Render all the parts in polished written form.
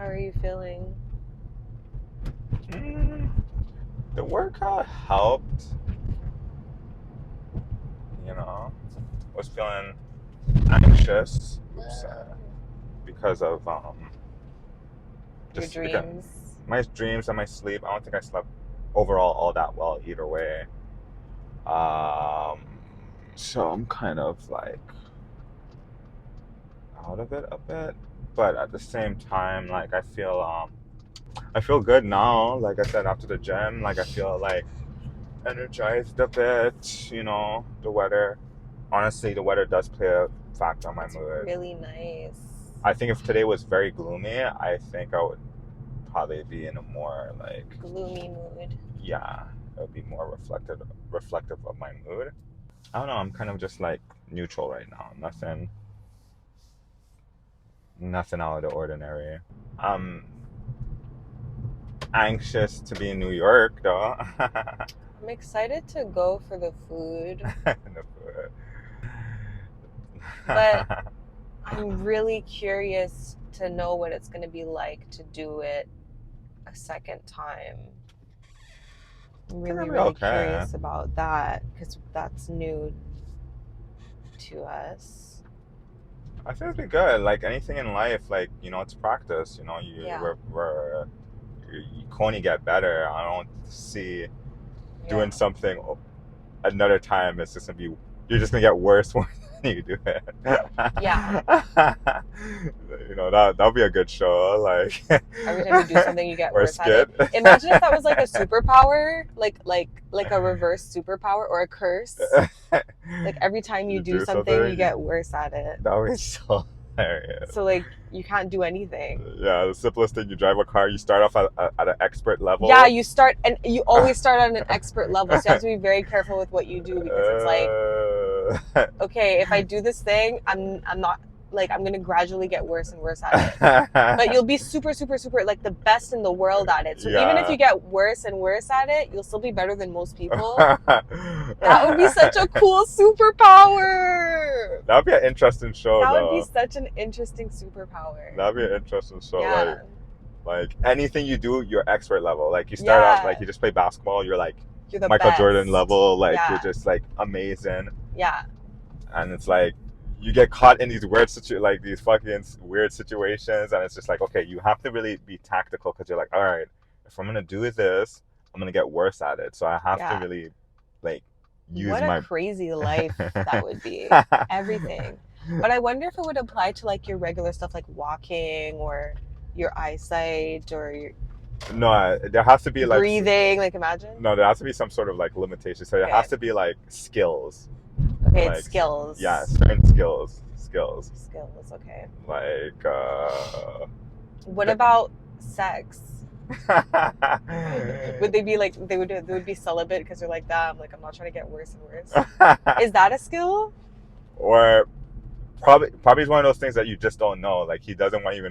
How are you feeling? Mm, the workout helped, you know. Was feeling anxious, because of Your just because dreams? my dreams and my sleep. I don't think I slept overall all that well either way. Um, so I'm kind of like out of it a bit, but at the same time, like I feel good now. Like I said, after the gym, like I feel like energized a bit. The weather. Honestly, the weather does play a factor on my It's mood. really nice. I think if today was very gloomy, I think I would probably be in a more like, Gloomy mood. yeah, it would be more reflective of my mood. I don't know. I'm kind of just like neutral right now. Nothing out of the ordinary. I'm anxious to be in New York though. I'm excited to go for the food, but I'm really curious to know what it's going to be like to do it a second time. I'm I think really, I'll be really okay. curious about that because that's new to us. I think it'll be good. Like anything in life, like it's practice. Yeah, You can only get better. I don't see doing yeah, something another time. It's just gonna be you're just gonna get worse when you do it. yeah. That'll be a good show. Like Every time you do something, you get or a worse at it. skit. Imagine if that was like a superpower, like a reverse superpower or a curse. Like every time you You do do something, you something. get worse at it. That would be so hilarious. So like you can't do anything. Yeah, the simplest thing, you drive a car, you start off at an expert Yeah, level. you start and you always start on an expert level. So you have to be very careful with what you do because it's like, uh, okay, if I do this thing, I'm not like I'm gonna gradually get worse and worse at it. But you'll be super, super, super like the best in the world at it. So even if yeah. you get worse and worse at it, you'll still be better than most people. That would be such a cool superpower. That would be an interesting show, That would be though. such an interesting superpower. That would be an interesting show. Yeah. Like anything you do, you're expert level. Like you start off, like Yeah. you just play basketball, you're like You're the Michael Jordan best. level. Like you're Yeah. just like amazing. Yeah. And it's like you get caught in these these fucking weird situations, and it's just like, okay, you have to really be tactical because you're like, all right, if I'm gonna do this, I'm gonna get worse at it, so I have to Yeah. really like use What a my crazy life that would be. Everything. But I wonder if it would apply to like your regular stuff like walking or your eyesight or your No, there has to be like breathing. Like imagine. no, there has to be some sort of like limitation. So there Okay. has to be like skills. Okay, Like it's skills. yeah, certain skills. Skills, okay. Like What about sex? Would they be like they would be celibate because they're like that? I'm not trying to get worse and worse. Is that a skill? or probably is one of those things that you just don't know. Like he doesn't want to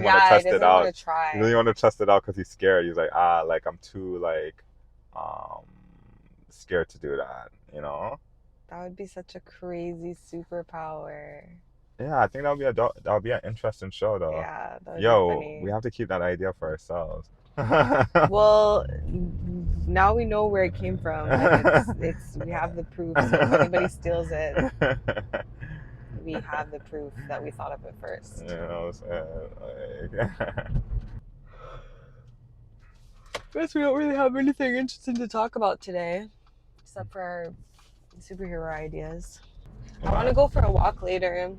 Yeah, test he it doesn't want out. to try. He doesn't want to test it out because he's scared. He's like, like I'm too like scared to do that. That would be such a crazy superpower. Yeah, I think that would be an interesting show though. Yeah, that would be Yo, funny. we have to keep that idea for ourselves. Well, now we know where it came from. Like we have the proof. So if anybody steals it, we have the proof that we thought of it first. You know what I'm saying? Like, Guess we don't really have anything interesting to talk about today, except for our superhero ideas. I want to go for a walk later.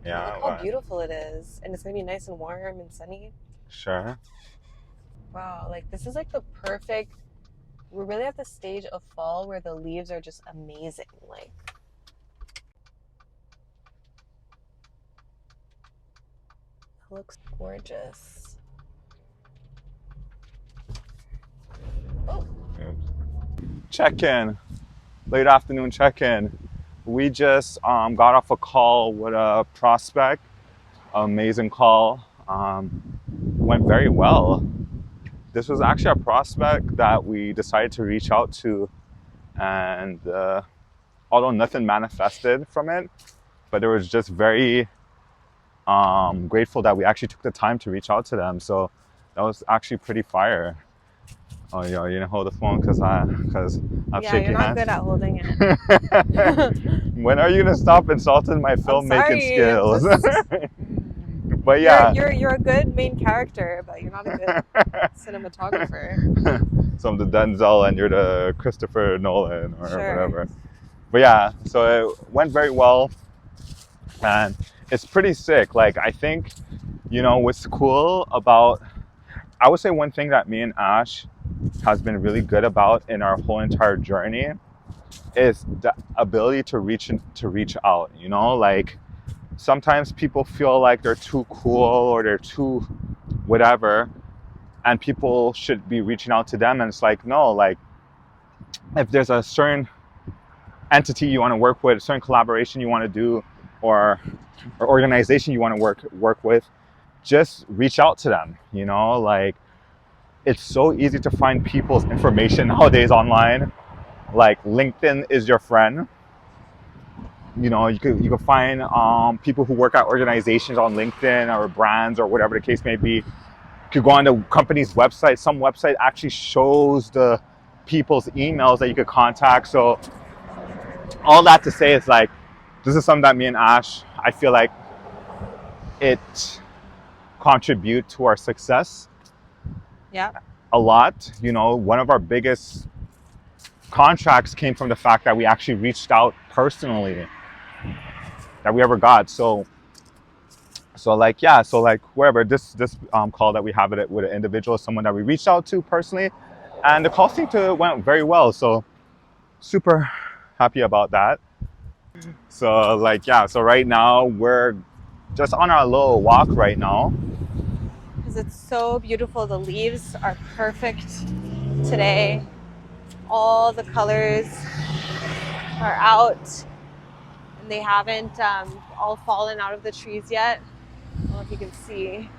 Yeah, Look how beautiful it is, and it's gonna be nice and warm and sunny. Sure. Wow, like this is like the perfect. We're really at the stage of fall where the leaves are just amazing. Like, it looks gorgeous. Oh. Check-in. Late afternoon check-in. We just got off a call with a prospect. Amazing call. Went very well. This was actually a prospect that we decided to reach out to, and although nothing manifested from it, but there was just very grateful that we actually took the time to reach out to them. So that was actually pretty fire. Oh, yo, you didn't hold the phone because I'm Yeah, you're shaking not hands. good at holding it. When are you gonna stop insulting my I'm filmmaking sorry. skills? Just But yeah. you're a good main character, but you're not a good cinematographer. So I'm the Denzel and you're the Christopher Nolan or Sure. whatever. But yeah, so it went very well, and it's pretty sick. Like, I think, what's cool about, I would say one thing that me and Ash has been really good about in our whole entire journey is the ability to reach out. Like, sometimes people feel like they're too cool or they're too whatever, and people should be reaching out to them. And it's like, no, like, if there's a certain entity you want to work with, a certain collaboration you want to do, or organization you want to work with, just reach out to them. Like, it's so easy to find people's information nowadays online. Like, LinkedIn is your friend. You can find people who work at organizations on LinkedIn, or brands, or whatever the case may be. You could go on the company's website. Some website actually shows the people's emails that you could contact. So all that to say is, like, this is something that me and Ash, I feel like it contribute to our success. Yeah. A lot. One of our biggest contracts came from the fact that we actually reached out personally, that we ever got. So like, yeah, so like, wherever this call that we have it with an individual, someone that we reached out to personally, and the call seemed to went very well. So super happy about that. So like, yeah, so right now we're just on our little walk right now. Because it's so beautiful. The leaves are perfect today. All the colors are out, and they haven't all fallen out of the trees yet. I don't know if you can see.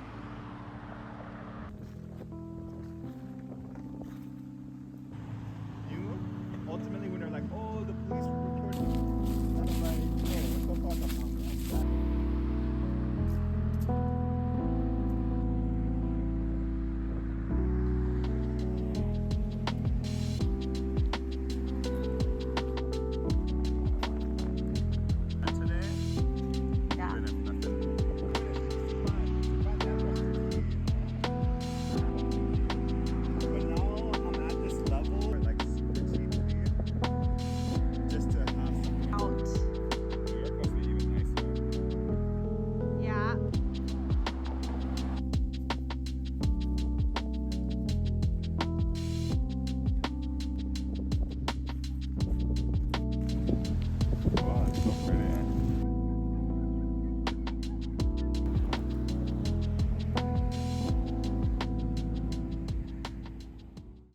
Ultimately, when they're like, oh, the police